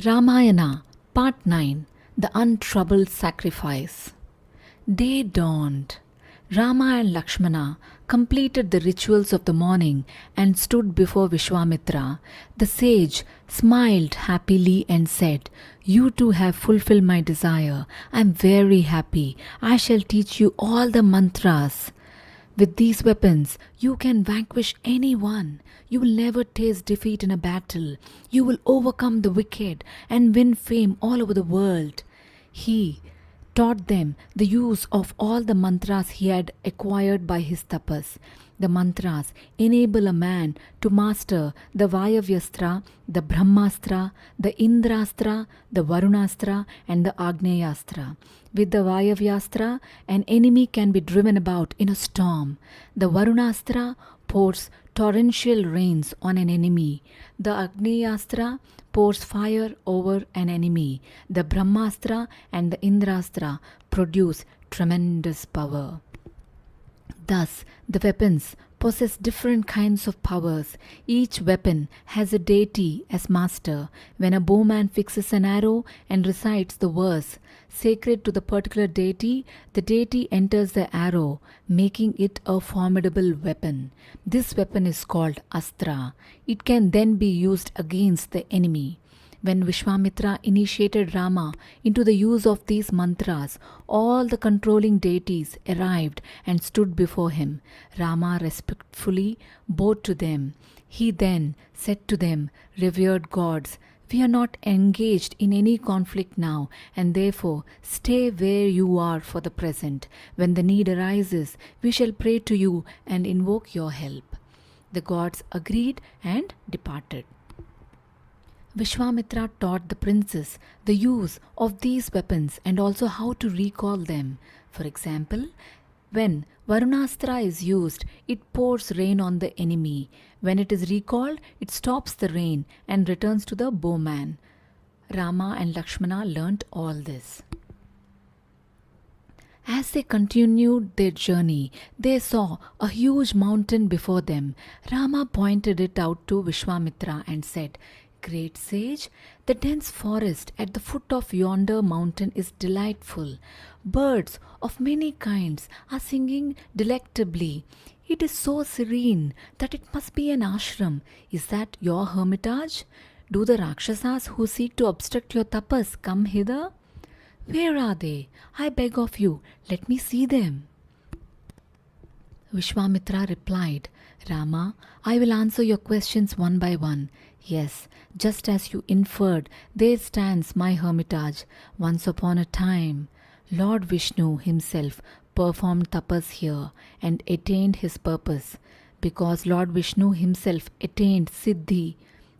Ramayana, Part 9, The Untroubled Sacrifice. Day dawned. Rama and Lakshmana completed the rituals of the morning and stood before Vishwamitra. The sage smiled happily and said, "You too have fulfilled my desire. I am very happy. I shall teach you all the mantras. With these weapons, you can vanquish anyone. You will never taste defeat in a battle. You will overcome the wicked and win fame all over the world." He taught them the use of all the mantras he had acquired by his tapas. The mantras enable a man to master the Vayavyastra, the Brahmastra, the Indrastra, the Varunastra, and the Agneyastra. With the Vayavyastra, an enemy can be driven about in a storm. The Varunastra pours torrential rains on an enemy. The Agneyastra pours fire over an enemy. The Brahmastra and the Indrastra produce tremendous power. Thus, the weapons possess different kinds of powers. Each weapon has a deity as master. When a bowman fixes an arrow and recites the verse sacred to the particular deity, the deity enters the arrow, making it a formidable weapon. This weapon is called Astra. It can then be used against the enemy. When Vishwamitra initiated Rama into the use of these mantras, all the controlling deities arrived and stood before him. Rama respectfully bowed to them. He then said to them, "Revered gods, we are not engaged in any conflict now, and therefore stay where you are for the present. When the need arises, we shall pray to you and invoke your help." The gods agreed and departed. Vishwamitra taught the princes the use of these weapons and also how to recall them. For example, when Varunastra is used, it pours rain on the enemy. When it is recalled, it stops the rain and returns to the bowman. Rama and Lakshmana learnt all this. As they continued their journey, they saw a huge mountain before them. Rama pointed it out to Vishwamitra and said, "Great sage, the dense forest at the foot of yonder mountain is delightful. Birds of many kinds are singing delectably. It is so serene that it must be an ashram. Is that your hermitage? Do the Rakshasas who seek to obstruct your tapas come hither? Where are they? I beg of you, let me see them." Vishwamitra replied, "Rama, I will answer your questions one by one. Yes, just as you inferred, there stands my hermitage. Once upon a time, Lord Vishnu himself performed tapas here and attained his purpose. Because Lord Vishnu himself attained Siddhi,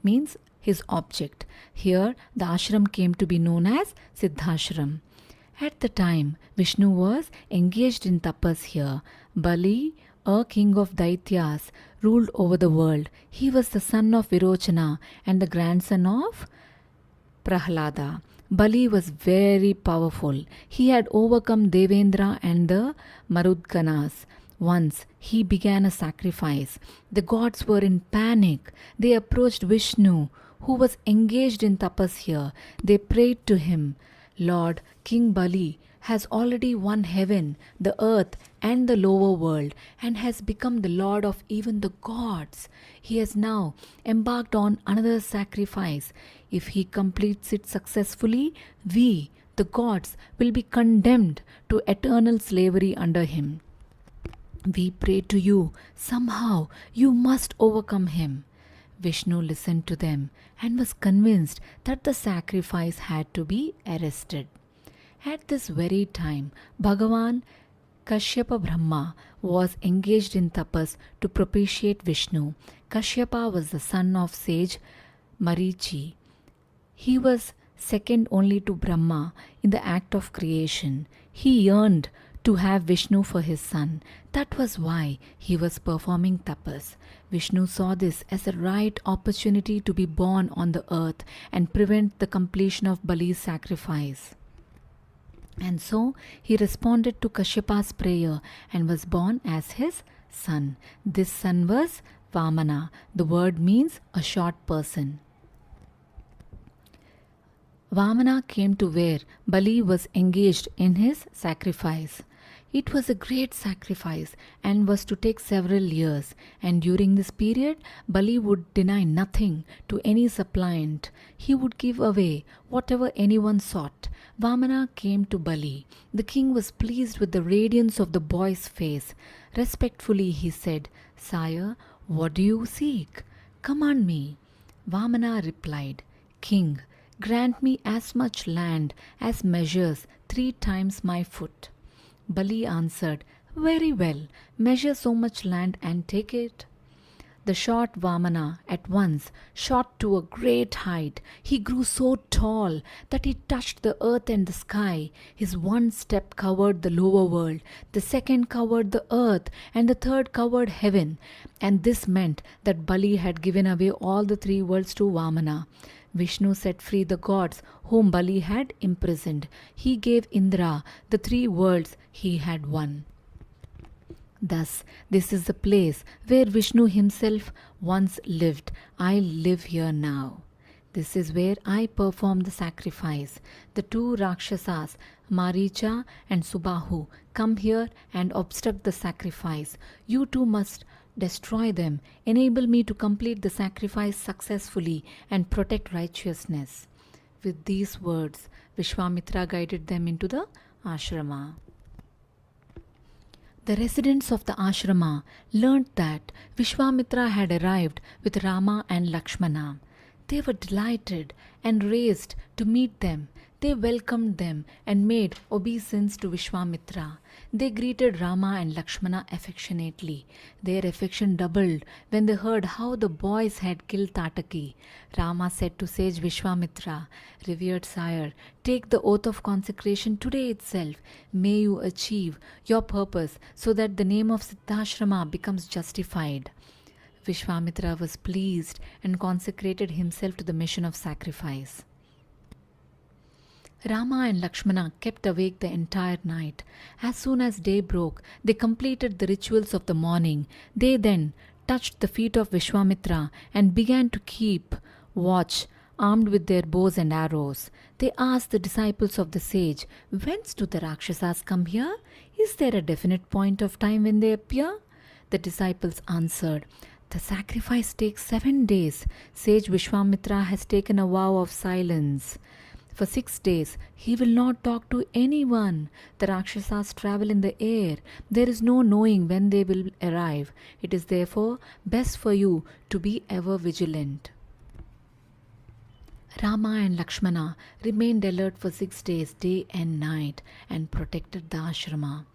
means his object. Here, the ashram came to be known as Siddhashram. At the time, Vishnu was engaged in tapas here. Bali, a king of Daityas, ruled over the world. He was the son of Virochana and the grandson of Prahlada. Bali was very powerful. He had overcome Devendra and the Marudganas. Once he began a sacrifice. The gods were in panic. They approached Vishnu, who was engaged in tapas here. They prayed to him, "Lord, King Bali has already won heaven, the earth, and the lower world, and has become the lord of even the gods. He has now embarked on another sacrifice. If he completes it successfully, we, the gods, will be condemned to eternal slavery under him. We pray to you, somehow you must overcome him." Vishnu listened to them and was convinced that the sacrifice had to be arrested. At this very time, Bhagavan Kashyapa Brahma was engaged in tapas to propitiate Vishnu. Kashyapa was the son of sage Maricha. He was second only to Brahma in the act of creation. He yearned to have Vishnu for his son. That was why he was performing tapas. Vishnu saw this as a right opportunity to be born on the earth and prevent the completion of Bali's sacrifice. And so he responded to Kashyapa's prayer and was born as his son. This son was Vamana. The word means a short person. Vamana came to where Bali was engaged in his sacrifice. It was a great sacrifice and was to take several years, and during this period, Bali would deny nothing to any suppliant. He would give away whatever anyone sought. Vamana came to Bali. The king was pleased with the radiance of the boy's face. Respectfully, he said, "Sire, what do you seek? Command me." Vamana replied, "King, grant me as much land as measures 3 times my foot." Bali answered, "Very well, measure so much land and take it." The short Vamana at once shot to a great height. He grew so tall that he touched the earth and the sky. His one step covered the lower world, the second covered the earth, and the third covered heaven. And this meant that Bali had given away all the 3 worlds to Vamana. Vishnu set free the gods whom Bali had imprisoned. He gave Indra the 3 worlds he had won. Thus, this is the place where Vishnu himself once lived. I live here now. This is where I perform the sacrifice. The 2 Rakshasas, Maricha and Subahu, come here and obstruct the sacrifice. You too must destroy them. Enable me to complete the sacrifice successfully and protect righteousness. With these words, Vishwamitra guided them into the ashrama. The residents of the ashrama learnt that Vishwamitra had arrived with Rama and Lakshmana. They were delighted and raised to meet them. They welcomed them and made obeisance to Vishwamitra. They greeted Rama and Lakshmana affectionately. Their affection doubled when they heard how the boys had killed Tataki. Rama said to Sage Vishwamitra, "Revered sire, take the oath of consecration today itself. May you achieve your purpose so that the name of Siddhashrama becomes justified." Vishwamitra was pleased and consecrated himself to the mission of sacrifice. Rama and Lakshmana kept awake the entire night. As soon as day broke, they completed the rituals of the morning. They then touched the feet of Vishwamitra and began to keep watch, armed with their bows and arrows. They asked the disciples of the sage, "Whence do the Rakshasas come here? Is there a definite point of time when they appear?" The disciples answered, "The sacrifice takes 7 days. Sage Vishwamitra has taken a vow of silence. For 6 days, he will not talk to anyone. The Rakshasas travel in the air. There is no knowing when they will arrive. It is therefore best for you to be ever vigilant." Rama and Lakshmana remained alert for 6 days, day and night, and protected the ashrama.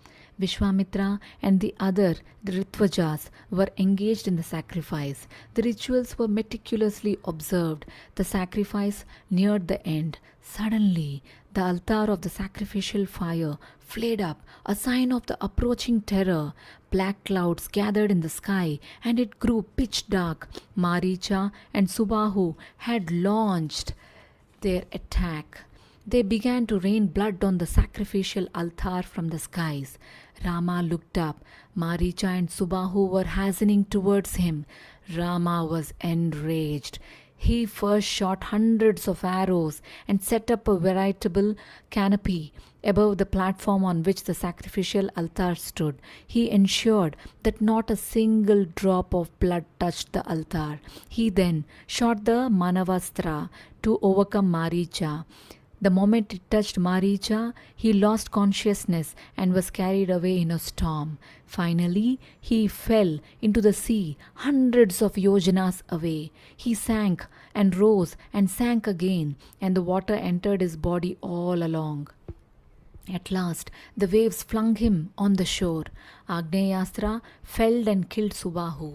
Vishwamitra and the other Ithihasas were engaged in the sacrifice. The rituals were meticulously observed. The sacrifice neared the end. Suddenly, the altar of the sacrificial fire flared up, a sign of the approaching terror. Black clouds gathered in the sky, and it grew pitch dark. Maricha and Subahu had launched their attack. They began to rain blood on the sacrificial altar from the skies. Rama looked up. Maricha and Subahu were hastening towards him. Rama was enraged. He first shot hundreds of arrows and set up a veritable canopy above the platform on which the sacrificial altar stood. He ensured that not a single drop of blood touched the altar. He then shot the Manavastra to overcome Maricha. The moment it touched Maricha, he lost consciousness and was carried away in a storm. Finally, he fell into the sea hundreds of yojanas away. He sank and rose and sank again, and the water entered his body all along. At last, the waves flung him on the shore. Agneyastra felled and killed Subahu.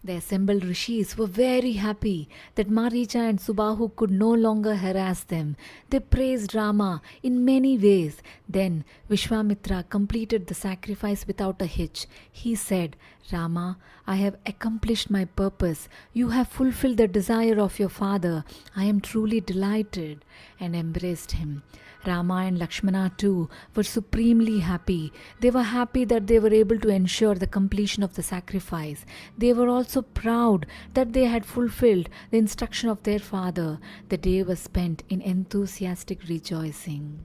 The assembled rishis were very happy that Maricha and Subahu could no longer harass them. They praised Rama in many ways. Then Vishwamitra completed the sacrifice without a hitch. He said, Rama, I have accomplished my purpose. You have fulfilled the desire of your father. I am truly delighted, and embraced him. Rama and Lakshmana too were supremely happy. They were happy that they were able to ensure the completion of the sacrifice. They were also proud that they had fulfilled the instruction of their father. The day was spent in enthusiastic rejoicing.